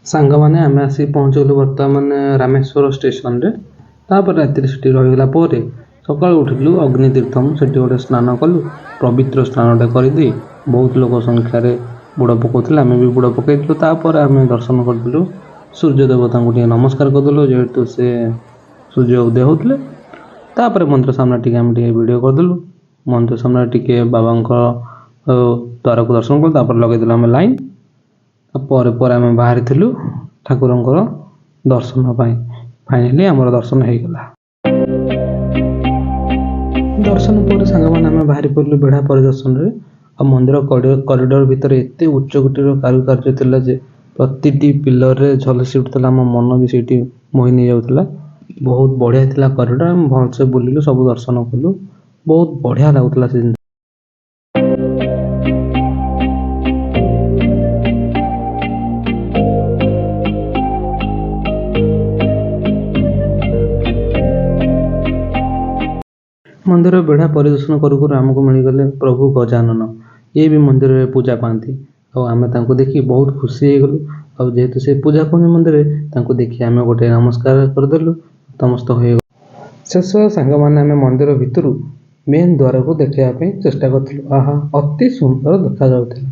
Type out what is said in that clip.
ସାଙ୍ଗମାନେ ଆମେ ଆସି ପହଞ୍ଚିଗଲୁ ବର୍ତ୍ତମାନ ରାମେଶ୍ୱର ଷ୍ଟେସନରେ। ତାପରେ ରାତିରେ ସେଠି ରହିଗଲା ପରେ ସକାଳୁ ଉଠିଲୁ ଅଗ୍ନିତୀର୍ଥମ, ସେଠି ଗୋଟେ ସ୍ନାନ କଲୁ। ପବିତ୍ର ସ୍ନାନଟେ କରିଦେଇ ବହୁତ ଲୋକ ସଂଖ୍ୟାରେ ବୁଡ଼ ପକାଉଥିଲେ, ଆମେ ବି ବୁଡ଼ ପକାଇଥିଲୁ। ତାପରେ ଆମେ ଦର୍ଶନ କରିଥିଲୁ ସୂର୍ଯ୍ୟ ଦେବତାଙ୍କୁ, ଟିକେ ନମସ୍କାର କରିଦେଲୁ ଯେହେତୁ ସେ ସୂର୍ଯ୍ୟ ଉଦୟ ହେଉଥିଲେ। ତାପରେ ମନ୍ଦିର ସାମ୍ନା ଟିକେ ଆମେ ଟିକେ ଭିଡ଼ିଓ କରିଦେଲୁ। ମନ୍ଦିର ସାମ୍ନାରେ ଟିକେ ବାବାଙ୍କ ଦ୍ୱାରକୁ ଦର୍ଶନ କଲୁ। ତାପରେ ଲଗେଇଦେଲୁ ଆମେ ଲାଇନ୍। ପରେ ପରେ ଆମେ ବାହାରିଥିଲୁ ଠାକୁରଙ୍କର ଦର୍ଶନ ପାଇଁ। ଫାଇନାଲି ଆମର ଦର୍ଶନ ହେଇଗଲା। ଦର୍ଶନ ପରେ ସାଙ୍ଗମାନେ ଆମେ ବାହାରି ପଡ଼ିଲୁ ବେଢ଼ା ପରିଦର୍ଶନରେ। ଆଉ ମନ୍ଦିର କରିଡର ଭିତରେ ଏତେ ଉଚ୍ଚ କୋଟିର କାରୁକାର୍ଯ୍ୟ ଥିଲା ଯେ ପ୍ରତିଟି ପିଲରରେ ଝଲସି ଉଠୁଥିଲା। ଆମ ମନ ବି ସେଇଠି ମୋହି ନେଇଯାଉଥିଲା। ବହୁତ ବଢ଼ିଆ ଥିଲା କରିଡର। ଆମେ ଭଲସେ ବୁଲିଲୁ, ସବୁ ଦର୍ଶନ କଲୁ। ବହୁତ ବଢ଼ିଆ ଲାଗୁଥିଲା ସେ ଜିନିଷ। ମନ୍ଦିର ବେଢ଼ା ପରିଦର୍ଶନ କରୁ କରୁ ଆମକୁ ମିଳିଗଲେ ପ୍ରଭୁ ଗଜାନନ। ଇଏ ବି ମନ୍ଦିରରେ ପୂଜା ପାଆନ୍ତି। ଆଉ ଆମେ ତାଙ୍କୁ ଦେଖି ବହୁତ ଖୁସି ହେଇଗଲୁ। ଆଉ ଯେହେତୁ ସେ ପୂଜା ପାଆନ୍ତି ମନ୍ଦିରରେ, ତାଙ୍କୁ ଦେଖି ଆମେ ଗୋଟେ ନମସ୍କାର କରିଦେଲୁ, ନତମସ୍ତକ ହେଇଗଲୁ। ଶେଷ ସାଙ୍ଗମାନେ ଆମେ ମନ୍ଦିର ଭିତରୁ ମେନ୍ ଦ୍ୱାରକୁ ଦେଖିବା ପାଇଁ ଚେଷ୍ଟା କରିଥିଲୁ। ଆହା, ଅତି ସୁନ୍ଦର ଦେଖାଯାଉଥିଲା।